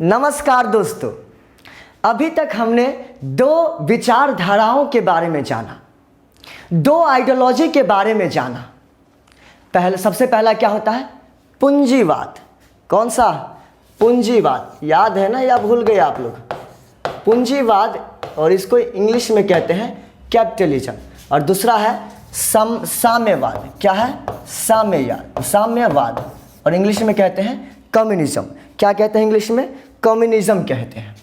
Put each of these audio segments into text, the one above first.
नमस्कार दोस्तों, अभी तक हमने दो विचारधाराओं के बारे में जाना, दो आइडियोलॉजी के बारे में जाना। सबसे पहला क्या होता है? पूंजीवाद। कौन सा? पूंजीवाद। याद है ना या भूल गए आप लोग? पूंजीवाद, और इसको इंग्लिश में कहते हैं कैपिटलिज्म। और दूसरा है साम्यवाद। क्या है? साम्यवाद, और इंग्लिश में कहते हैं कम्युनिज्म। क्या कहते हैं इंग्लिश में? कम्युनिज्म कहते हैं।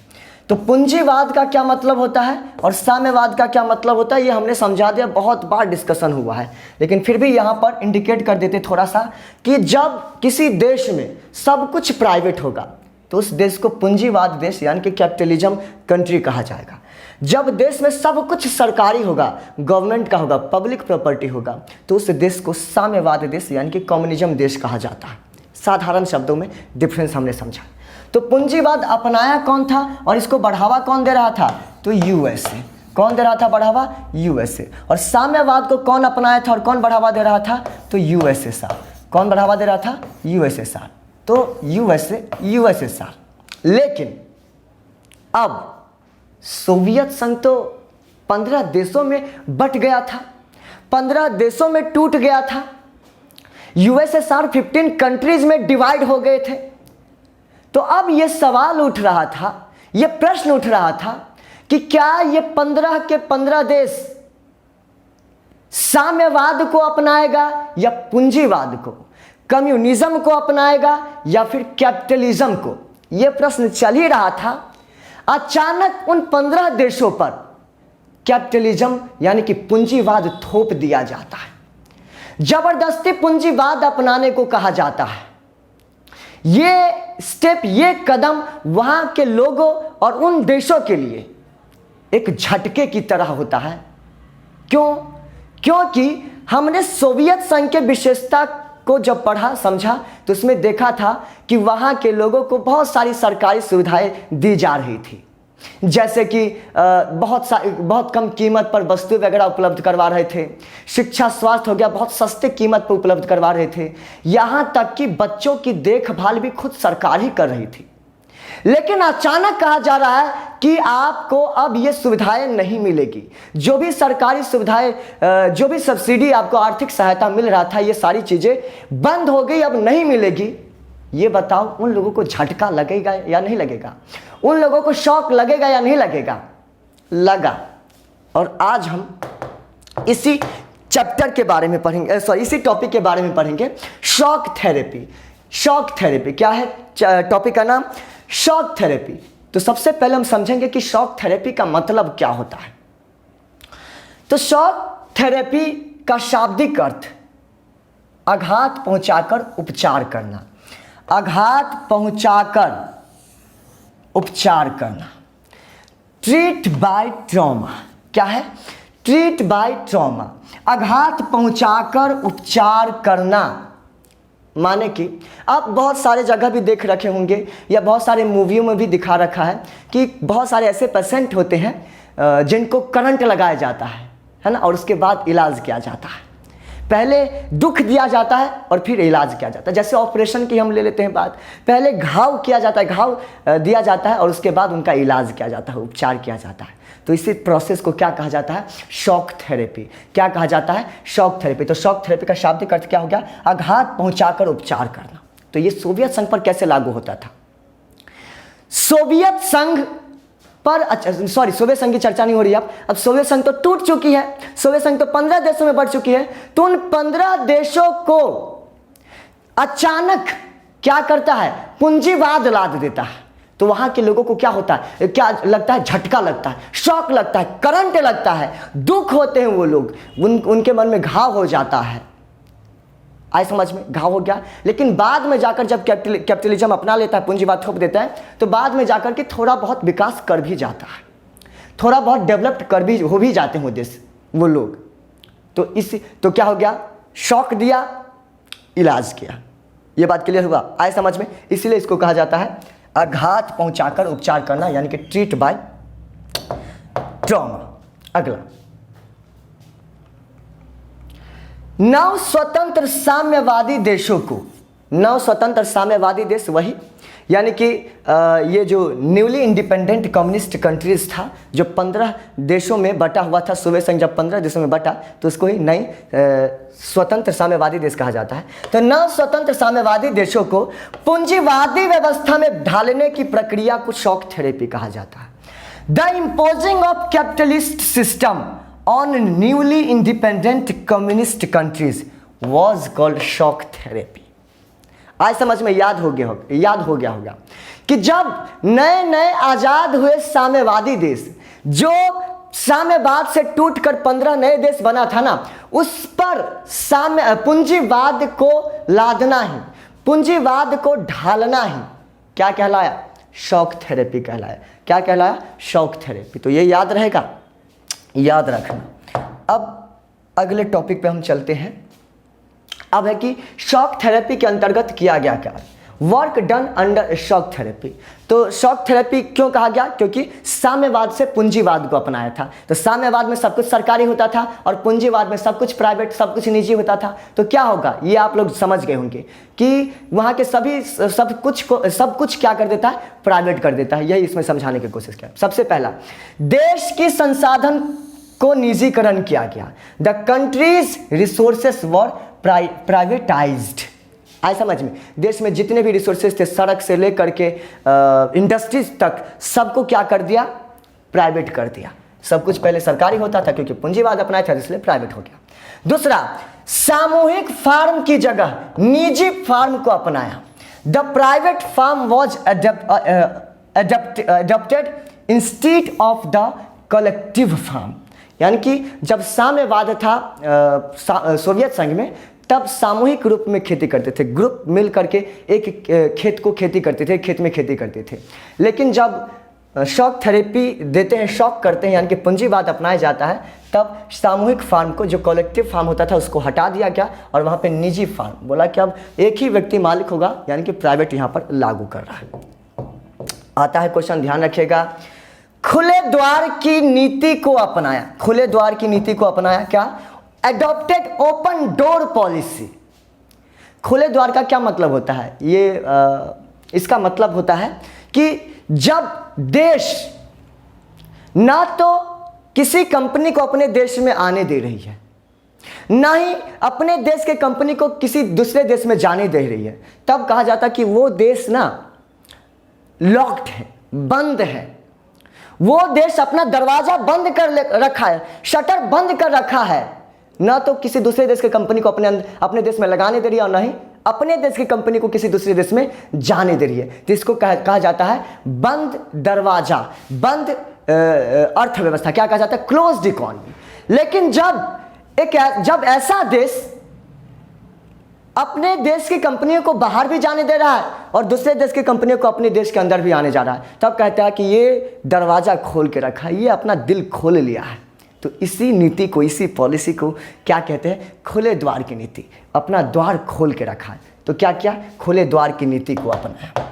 तो पूंजीवाद का क्या मतलब होता है और साम्यवाद का क्या मतलब होता है, ये हमने समझा दिया, बहुत बार डिस्कशन हुआ है। लेकिन फिर भी यहाँ पर इंडिकेट कर देते थोड़ा सा कि जब किसी देश में सब कुछ प्राइवेट होगा तो उस देश को पूंजीवाद देश यानी कि कैपिटलिज्म कंट्री कहा जाएगा। जब देश में सब कुछ सरकारी होगा, गवर्नमेंट का होगा, पब्लिक प्रॉपर्टी होगा, तो उस देश को साम्यवाद देश यानी कि कम्युनिज्म देश कहा जाता है। साधारण शब्दों में डिफरेंस हमने समझा। तो पूंजीवाद अपनाया कौन था और इसको बढ़ावा कौन दे रहा था? तो यूएसए। कौन दे रहा था बढ़ावा? यूएसए। और साम्यवाद को कौन अपनाया था और कौन बढ़ावा दे रहा था? तो यूएसएसआर। कौन बढ़ावा दे रहा था? यूएसएसआर। तो यूएसएसआर। लेकिन अब सोवियत संघ तो 15 देशों में बट गया था, 15 देशों में टूट गया था। यूएसएसआर 15 कंट्रीज में डिवाइड हो गए थे। तो अब यह सवाल उठ रहा था, यह प्रश्न उठ रहा था कि क्या ये 15 के 15 देश साम्यवाद को अपनाएगा या पूंजीवाद को, कम्युनिज्म को अपनाएगा या फिर कैपिटलिज्म को? यह प्रश्न चल ही रहा था। अचानक उन 15 देशों पर कैपिटलिज्म यानी कि पूंजीवाद थोप दिया जाता है। जबरदस्ती पूंजीवाद अपनाने को कहा जाता है। ये स्टेप, ये कदम वहां के लोगों और उन देशों के लिए एक झटके की तरह होता है। क्यों? क्योंकि हमने सोवियत संघ के विशेषता को जब पढ़ा समझा तो उसमें देखा था कि वहां के लोगों को बहुत सारी सरकारी सुविधाएं दी जा रही थी, जैसे कि बहुत कम कीमत पर वस्तु वगैरह उपलब्ध करवा रहे थे। शिक्षा, स्वास्थ्य हो गया, बहुत सस्ते कीमत पर उपलब्ध करवा रहे थे। यहाँ तक कि बच्चों की देखभाल भी खुद सरकार ही कर रही थी। लेकिन अचानक कहा जा रहा है कि आपको अब ये सुविधाएं नहीं मिलेगी। जो भी सरकारी सुविधाएं, जो भी सब्सिडी, आपको आर्थिक सहायता मिल रहा था, ये सारी चीज़ें बंद हो गई, अब नहीं मिलेगी। ये बताओ उन लोगों को झटका लगेगा या नहीं लगेगा? उन लोगों को शॉक लगेगा या नहीं लगेगा? लगा। और आज हम इसी चैप्टर के बारे में पढ़ेंगे, इसी टॉपिक के बारे में पढ़ेंगे, शॉक थेरेपी। शॉक थेरेपी क्या है? टॉपिक का नाम शॉक थेरेपी। तो सबसे पहले हम समझेंगे कि शॉक थेरेपी का मतलब क्या होता है। तो शॉक थेरेपी का शाब्दिक अर्थ आघात पहुंचाकर उपचार करना। आघात पहुंचाकर उपचार करना। Treat by trauma. क्या है? Treat by trauma. आघात पहुंचाकर उपचार करना। माने कि आप बहुत सारे जगह भी देख रखे होंगे या बहुत सारे मूवियों में भी दिखा रखा है कि बहुत सारे ऐसे पेशेंट होते हैं जिनको करंट लगाया जाता है ना, और उसके बाद इलाज किया जाता है। पहले दुख दिया जाता है और फिर इलाज किया जाता है। जैसे ऑपरेशन की हम ले लेते हैं बात, पहले घाव किया जाता है, घाव दिया जाता है और उसके बाद उनका इलाज किया जाता है, उपचार किया जाता है। तो इसी प्रोसेस को क्या कहा जाता है? Shock therapy. क्या कहा जाता है? Shock therapy. तो शॉक थेरेपी का शाब्दिक अर्थ क्या हो गया? आघात पहुंचाकर उपचार करना। तो ये सोवियत संघ पर कैसे लागू होता था? सोवियत संघ पर, सोवियत संघ की चर्चा नहीं हो रही अब सोवियत संघ तो टूट चुकी है। सोवियत संघ तो 15 देशों में बढ़ चुकी है। तो उन 15 देशों को अचानक क्या करता है? पूंजीवाद लाद देता है। तो वहां के लोगों को क्या होता है? क्या लगता है? झटका लगता है, शॉक लगता है, करंट लगता है, दुख होते हैं वो लोग, उनके मन में घाव हो जाता है। आए समझ में? घाव हो गया। लेकिन बाद में जाकर जब कैपिटलिज्म अपना लेता है, पूंजीवाद थोप देता है, तो बाद में जाकर के थोड़ा बहुत विकास कर भी जाता है, थोड़ा बहुत डेवलप्ड हो भी जाते हैं वो देश, वो लोग। तो क्या हो गया? शॉक दिया, इलाज किया। ये बात क्लियर हुआ? आए समझ में? इसीलिए इसको कहा जाता है आघात पहुंचाकर उपचार करना, यानी कि ट्रीट बाय ट्रॉमा। अगला, नव स्वतंत्र साम्यवादी देशों को, नव स्वतंत्र साम्यवादी देश वही यानी कि ये जो न्यूली इंडिपेंडेंट कम्युनिस्ट कंट्रीज था, जो 15 देशों में बटा हुआ था, सोवियत संघ जब 15 देशों में बटा तो उसको ही नई स्वतंत्र साम्यवादी देश कहा जाता है। तो नव स्वतंत्र साम्यवादी देशों को पूंजीवादी व्यवस्था में ढालने की प्रक्रिया को शॉक थेरेपी कहा जाता है। The imposing of capitalist system on newly independent communist countries was called shock therapy. आज समझ में याद हो गया होगा कि जब नए नए आजाद हुए साम्यवादी देश, जो साम्यवाद से टूटकर 15 नए देश बना था ना, उस पर पूंजीवाद को लादना ही, पूंजीवाद को ढालना ही क्या कहलाया? शॉक थेरेपी कहलाया। क्या कहलाया? Shock therapy. तो ये याद रहेगा, याद रखना। अब अगले टॉपिक पे हम चलते हैं। अब है कि शॉक थेरेपी के अंतर्गत किया गया क्या? Work done under shock therapy. तो शॉक थेरेपी क्यों कहा गया? क्योंकि साम्यवाद से पूंजीवाद को अपनाया था। तो साम्यवाद में सब कुछ सरकारी होता था और पूंजीवाद में सब कुछ प्राइवेट, सब कुछ निजी होता था। तो क्या होगा, ये आप लोग समझ गए होंगे कि वहाँ के सब कुछ क्या कर देता है? प्राइवेट कर देता है। यही इसमें समझाने की कोशिश किया। सबसे पहला, देश की संसाधन को निजीकरण किया गया। The countries resources were privatised. आए समझ में? देश में जितने भी रिसोर्सेज थे, सड़क से लेकर के इंडस्ट्रीज तक, सबको क्या कर दिया? प्राइवेट कर दिया। सब कुछ पहले सरकारी होता था, क्योंकि पूंजीवाद अपनाया था इसलिए प्राइवेट हो गया। दूसरा, सामूहिक फार्म की जगह निजी फार्म को अपनाया। The private farm was adopted instead of the collective farm. यानी कि जब साम्यवाद था सोवियत संघ में, तब सामूहिक रूप में खेती करते थे, ग्रुप मिल करके एक खेत को खेती करते थे, खेत में खेती करते थे। लेकिन जब शॉक थेरेपी देते हैं, शॉक करते हैं, यानी कि पूंजीवाद अपनाया जाता है, तब सामूहिक फार्म को, जो कलेक्टिव फार्म होता था, उसको हटा दिया गया और वहाँ पे निजी फार्म बोला कि अब एक ही व्यक्ति मालिक होगा, यानी कि प्राइवेट यहाँ पर लागू कर रहा है। आता है क्वेश्चन, ध्यान रखिएगा। खुले द्वार की नीति को अपनाया। खुले द्वार की नीति को अपनाया। क्या? Adopted open door policy. खुले द्वार का क्या मतलब होता है? इसका मतलब होता है कि जब देश ना तो किसी कंपनी को अपने देश में आने दे रही है, ना ही अपने देश के कंपनी को किसी दूसरे देश में जाने दे रही है, तब कहा जाता कि वो देश ना लॉक्ड है, बंद है। वो देश अपना दरवाजा बंद कर रखा है, शटर बंद कर रखा है, ना तो किसी दूसरे देश की कंपनी को अपने देश में लगाने दे रही है और ना ही अपने देश की कंपनी को किसी दूसरे देश में जाने दे रही है। तो इसको कहा जाता है बंद दरवाजा, बंद अर्थव्यवस्था। क्या कहा जाता है? Closed economy. लेकिन जब ऐसा देश अपने देश की कंपनियों को बाहर भी जाने दे रहा है और दूसरे देश की कंपनियों को अपने देश के अंदर भी आने जा रहा है, तब कहता है कि ये दरवाजा खोल के रखा है, ये अपना दिल खोल लिया है। तो इसी नीति को, इसी पॉलिसी को क्या कहते हैं? खुले द्वार की नीति। अपना द्वार खोल के रखा है। तो क्या किया? खुले द्वार की नीति को अपनाया।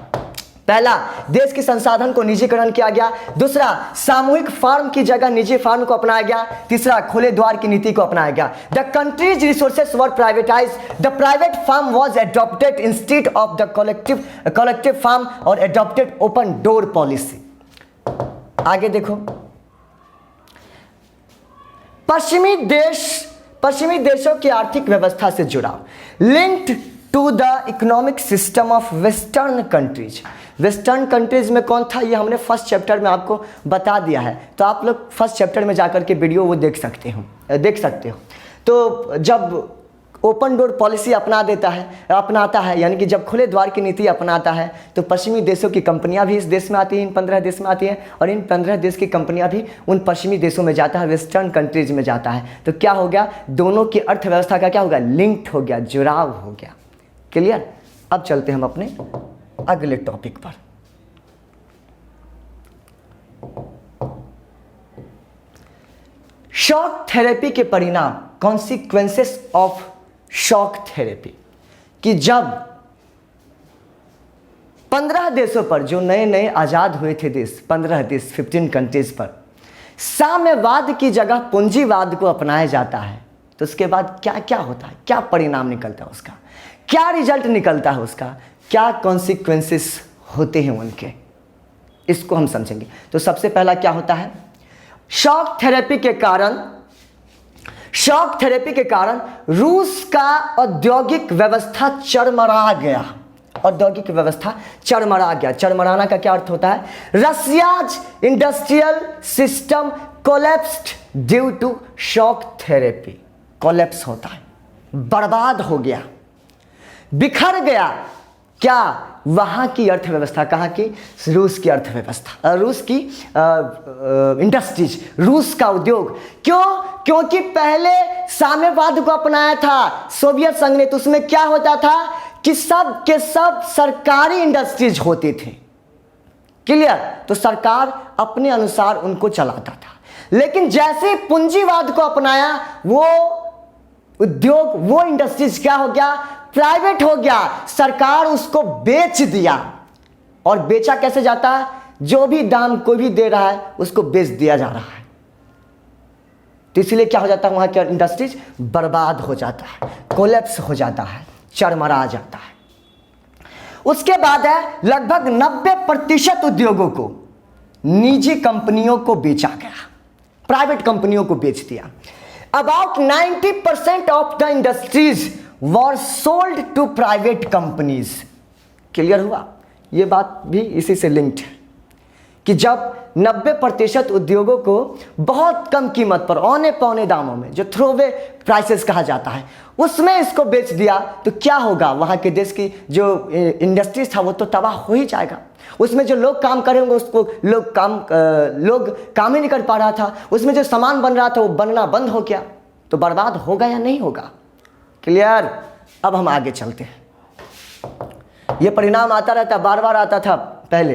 पहला, देश के संसाधन को निजीकरण किया गया। दूसरा, सामूहिक फार्म की जगह निजी फार्म को अपनाया गया। तीसरा, खुले द्वार की नीति को अपनाया गया। The countries resources were privatised. The private farm was adopted instead of the collective farm और एडॉप्टेड ओपन डोर पॉलिसी। आगे देखो, पश्चिमी देशों की आर्थिक व्यवस्था से जुड़ाव। Linked to the economic system of western countries. Western countries में कौन था? ये हमने फर्स्ट चैप्टर में आपको बता दिया है। तो आप लोग फर्स्ट चैप्टर में जाकर के वीडियो वो देख सकते हो। तो जब ओपन डोर पॉलिसी अपनाता है, यानी कि जब खुले द्वार की नीति अपनाता है, तो पश्चिमी देशों की कंपनियां भी इस देश में आती हैं, इन 15 देश में आती हैं, और इन 15 देश की कंपनियां भी उन पश्चिमी देशों में जाता है, वेस्टर्न कंट्रीज में जाता है। तो क्या हो गया? दोनों की अर्थव्यवस्था का क्या होगा? लिंक्ड हो गया, जुड़ाव हो गया। क्लियर? अब चलते हम अपने अगले टॉपिक पर। शॉक थेरेपी के परिणाम, कॉन्सिक्वेंसेस ऑफ शॉक थेरेपी, कि जब 15 देशों पर, जो नए नए आजाद हुए थे देश, 15 देश, 15 कंट्रीज पर साम्यवाद की जगह पूंजीवाद को अपनाया जाता है, तो उसके बाद क्या क्या होता है? क्या परिणाम निकलता है उसका? क्या रिजल्ट निकलता है उसका? क्या कॉन्सिक्वेंसेस होते हैं उनके, इसको हम समझेंगे। तो सबसे पहला क्या होता है, शॉक थेरेपी के कारण रूस का औद्योगिक व्यवस्था चरमरा गया। औद्योगिक व्यवस्था चरमरा गया। चरमराना का क्या अर्थ होता है, Russia's industrial system collapsed due to shock therapy. Collapse होता है, बर्बाद हो गया, बिखर गया। क्या, वहां की अर्थव्यवस्था, कहाँ की, रूस की अर्थव्यवस्था, रूस की इंडस्ट्रीज, रूस का उद्योग। क्यों, क्योंकि पहले साम्यवाद को अपनाया था सोवियत संघ ने, तो उसमें क्या होता था कि सब के सब सरकारी इंडस्ट्रीज होते थे। क्लियर, तो सरकार अपने अनुसार उनको चलाता था। लेकिन जैसे पूंजीवाद को अपनाया, वो उद्योग, वो इंडस्ट्रीज क्या हो गया, प्राइवेट हो गया। सरकार उसको बेच दिया। और बेचा कैसे जाता है, जो भी दाम कोई भी दे रहा है उसको बेच दिया जा रहा है। तो इसलिए क्या हो जाता है, वहां का इंडस्ट्रीज बर्बाद हो जाता है, कोलैप्स हो जाता है, चरमरा जाता है। उसके बाद है लगभग 90% उद्योगों को निजी कंपनियों को बेचा गया, प्राइवेट कंपनियों को बेच दिया। About 90% of the industries were sold to private companies. Clear हुआ, ये बात भी इसी से लिंक्ड है कि जब 90% उद्योगों को बहुत कम कीमत पर, औने पौने दामों में, जो थ्रोवे प्राइसेस कहा जाता है, उसमें इसको बेच दिया, तो क्या होगा, वहां के देश की जो इंडस्ट्रीज था वो तो तबाह हो ही जाएगा। उसमें जो लोग काम कर रहे होंगे उसको लोग काम ही नहीं कर पा रहा था। उसमें जो सामान बन रहा था वो बनना बंद हो गया, तो बर्बाद होगा या नहीं होगा। क्लियर, अब हम आगे चलते हैं। ये परिणाम आता रहता, बार बार आता था पहले।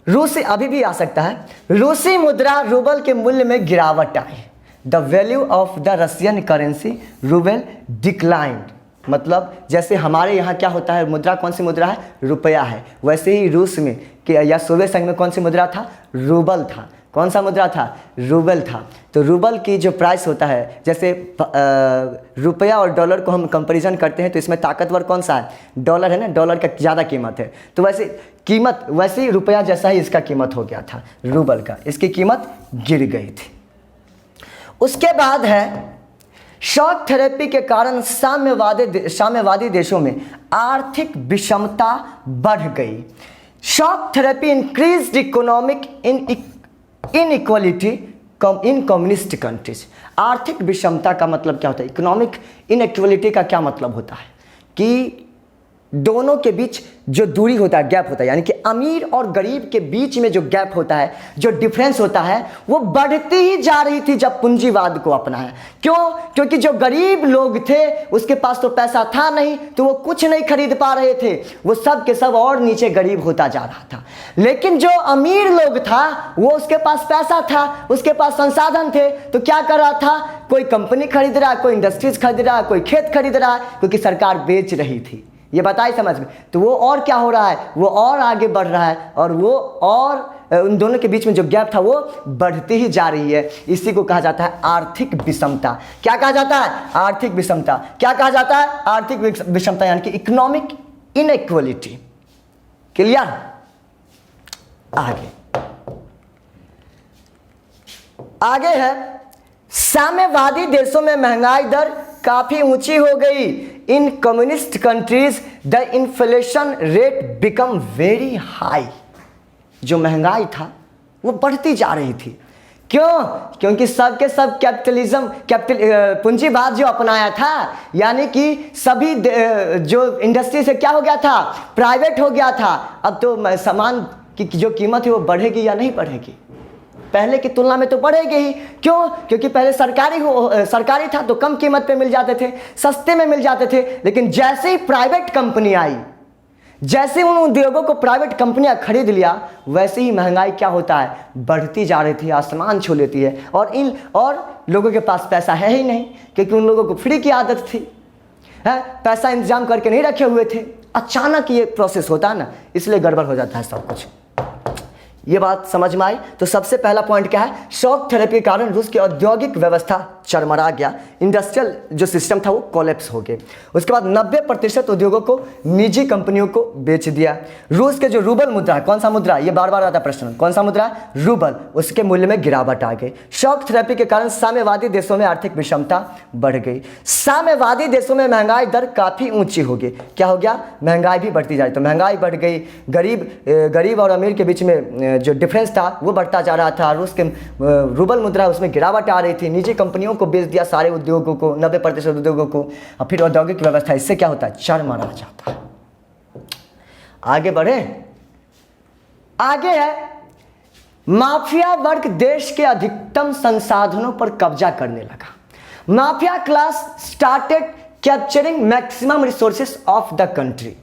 रूसी, अभी भी आ सकता है, रूसी मुद्रा रूबल के मूल्य में गिरावट आई। The value of the Russian currency rouble declined. मतलब जैसे हमारे यहाँ क्या होता है, मुद्रा कौन सी मुद्रा है, रुपया है, वैसे ही रूस में या सोवियत संघ में कौन सी मुद्रा था, रूबल था। कौन सा मुद्रा था, रूबल था। तो रूबल की जो प्राइस होता है, जैसे रुपया और डॉलर को हम कंपैरिजन करते हैं, तो इसमें ताकतवर कौन सा है, डॉलर है ना, डॉलर का ज़्यादा कीमत है। तो वैसे ही रुपया जैसा ही इसका कीमत हो गया था, रूबल का, इसकी कीमत गिर गई थी। उसके बाद है शॉक थेरेपी के कारण साम्यवादी देशों में आर्थिक विषमता बढ़ गई। Shock therapy increased economic inequality in communist countries. आर्थिक विषमता का मतलब क्या होता है, इकोनॉमिक इनइक्वालिटी का क्या मतलब होता है कि दोनों के बीच जो दूरी होता है, गैप होता है, यानी कि अमीर और गरीब के बीच में जो गैप होता है, जो डिफरेंस होता है, वो बढ़ती ही जा रही थी जब पूंजीवाद को अपनाया। क्यों, क्योंकि जो गरीब लोग थे उसके पास तो पैसा था नहीं, तो वो कुछ नहीं खरीद पा रहे थे, वो सब के सब और नीचे गरीब होता जा रहा था। लेकिन जो अमीर लोग था, वो उसके पास पैसा था, उसके पास संसाधन थे, तो क्या कर रहा था, कोई कंपनी खरीद रहा है, कोई इंडस्ट्रीज खरीद रहा है, कोई खेत खरीद रहा है, क्योंकि सरकार बेच रही थी। ये बताई समझ में, तो वो और क्या हो रहा है, वो और आगे बढ़ रहा है, और वो और उन दोनों के बीच में जो गैप था वो बढ़ती ही जा रही है। इसी को कहा जाता है आर्थिक विषमता। क्या कहा जाता है, आर्थिक विषमता। क्या कहा जाता है, आर्थिक विषमता, यानी कि इकोनॉमिक इनइक्वालिटी। क्लियर, आगे है साम्यवादी देशों में महंगाई दर काफी ऊंची हो गई। In communist countries the inflation rate become very high. जो महंगाई था वो बढ़ती जा रही थी। क्यों, क्योंकि सबके सब पूंजीवाद जो अपनाया था, यानी कि सभी जो इंडस्ट्री से क्या हो गया था, प्राइवेट हो गया था। अब तो सामान की जो कीमत है वो बढ़ेगी या नहीं बढ़ेगी, पहले की तुलना में तो बढ़ेगी ही। क्यों, क्योंकि पहले सरकारी था तो कम कीमत पे मिल जाते थे, सस्ते में मिल जाते थे। लेकिन जैसे ही प्राइवेट कंपनी आई, जैसे उन उद्योगों को प्राइवेट कंपनियां खरीद लिया, वैसे ही महंगाई क्या होता है, बढ़ती जा रही थी, आसमान छू लेती है। और लोगों के पास पैसा है ही नहीं, क्योंकि उन लोगों को फ्री की आदत थी, पैसा इंतजाम करके नहीं रखे हुए थे। अचानक ये प्रोसेस होता है ना, इसलिए गड़बड़ हो जाता है सब कुछ। ये बात समझ में आई। तो सबसे पहला पॉइंट क्या है, शॉक थेरेपी के कारण रूस की औद्योगिक व्यवस्था चरमरा गया, इंडस्ट्रियल जो सिस्टम था वो कोलैप्स हो गए। उसके बाद 90% उद्योगों को निजी कंपनियों को बेच दिया। रूस के जो रूबल मुद्रा है, कौन सा मुद्रा, ये बार बार आता प्रश्न, कौन सा मुद्रा, रूबल, उसके मूल्य में गिरावट आ गई। शॉक थेरेपी के कारण साम्यवादी देशों में आर्थिक विषमता बढ़ गई। साम्यवादी देशों में महंगाई दर काफ़ी ऊंची हो गई। क्या हो गया, महंगाई भी बढ़ती जा रही, तो महंगाई बढ़ गई, गरीब और अमीर के बीच में जो डिफरेंस था वो बढ़ता जा रहा था। रूस के रूबल मुद्रा उसमें गिरावट आ रही थी। निजी कंपनियों को बेच दिया सारे उद्योगों को, 90% उद्योगों को। और फिर औद्योगिक व्यवस्था, इससे क्या होता है, चरमरा जाता है। आगे बढ़े, आगे है माफिया वर्ग देश के अधिकतम संसाधनों पर कब्जा करने लगा। Mafia class started capturing maximum resources of the country.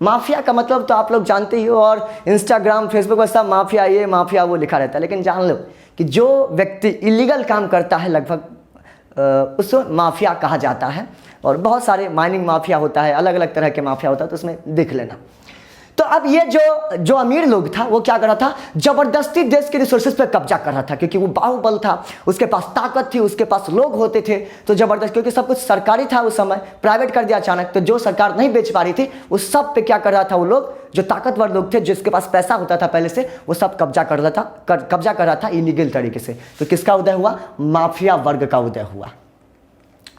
Mafia का मतलब तो आप लोग जानते ही हो, और इंस्टाग्राम फेसबुक पर सब माफिया ये माफिया वो लिखा रहता है, लेकिन जान लो कि जो व्यक्ति इलीगल काम करता है लगभग उसको माफिया कहा जाता है। और बहुत सारे माइनिंग माफिया होता है, अलग अलग तरह के माफिया होता है, तो उसमें देख लेना। तो अब ये जो अमीर लोग था वो क्या कर रहा था, जबरदस्ती देश के रिसोर्सेज पे कब्जा कर रहा था, क्योंकि वो बाहुबल था, उसके पास ताकत थी, उसके पास लोग होते थे, तो जबरदस्त, क्योंकि सब कुछ सरकारी था उस समय, प्राइवेट कर दिया अचानक, तो जो सरकार नहीं बेच पा रही थी उस सब पे क्या कर रहा था वो लोग, जो ताकतवर लोग थे, जिसके पास पैसा होता था पहले से, वो सब कब्जा कर रहा था इलीगल तरीके से। तो किसका उदय हुआ, माफिया वर्ग का उदय हुआ।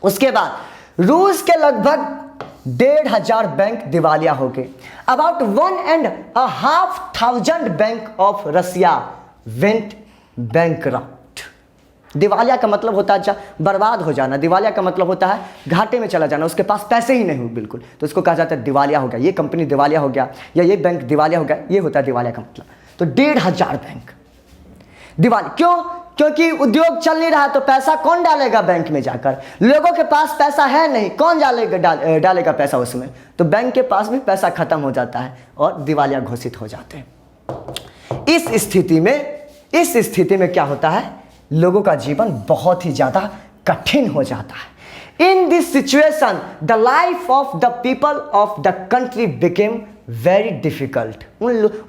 उसके बाद रूस के लगभग 1,500 बैंक दिवालिया हो गए। About 1,500 bank of Russia went bankrupt. दिवालिया का मतलब होता है बर्बाद हो जाना, दिवालिया का मतलब होता है घाटे में चला जाना, उसके पास पैसे ही नहीं हो बिल्कुल, तो उसको कहा जाता है दिवालिया हो गया, ये कंपनी दिवालिया हो गया या ये बैंक दिवालिया हो गया, ये होता है दिवालिया का मतलब। तो 1,500 बैंक दिवालिया, क्यों, क्योंकि उद्योग चल नहीं रहा, तो पैसा कौन डालेगा बैंक में जाकर, लोगों के पास पैसा है नहीं, कौन डालेगा पैसा उसमें, तो बैंक के पास भी पैसा खत्म हो जाता है और दिवालिया घोषित हो जाते हैं। इस स्थिति में क्या होता है, लोगों का जीवन बहुत ही ज्यादा कठिन हो जाता है। In this situation the life of the people of the country became very difficult.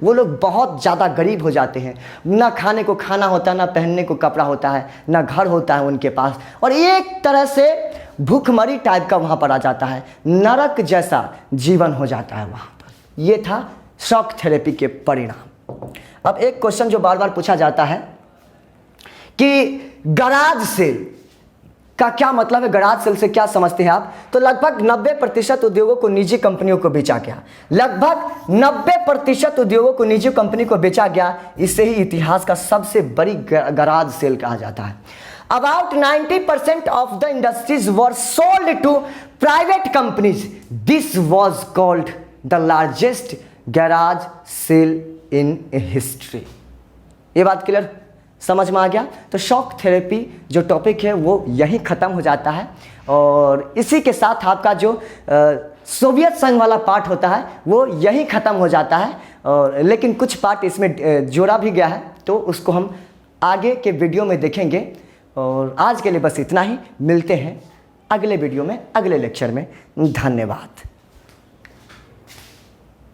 वो लोग बहुत ज़्यादा गरीब हो जाते हैं, ना खाने को खाना होता है, ना पहनने को कपड़ा होता है, ना घर होता है उनके पास, और एक तरह से भूखमरी टाइप का वहाँ पर आ जाता है, नरक जैसा जीवन हो जाता है वहाँ पर। ये था शॉक थेरेपी के परिणाम। अब एक क्वेश्चन जो बार बार पूछा जाता है कि गराज सेल का क्या मतलब है, गराज सेल से क्या समझते हैं आप, तो लगभग 90% उद्योगों को निजी कंपनियों को बेचा गया, लगभग 90% उद्योगों को निजी कंपनी को बेचा गया। इससे ही इतिहास का सबसे बड़ी गराज सेल कहा जाता है। About 90% of the industries were sold to private companies. This was called the largest garage sale in history. ये बात क्लियर समझ में आ गया। तो शॉक थेरेपी जो टॉपिक है वो यहीं ख़त्म हो जाता है, और इसी के साथ आपका जो सोवियत संघ वाला पार्ट होता है वो यहीं ख़त्म हो जाता है, और लेकिन कुछ पार्ट इसमें जोड़ा भी गया है, तो उसको हम आगे के वीडियो में देखेंगे। और आज के लिए बस इतना ही, मिलते हैं अगले वीडियो में, अगले लेक्चर में। धन्यवाद।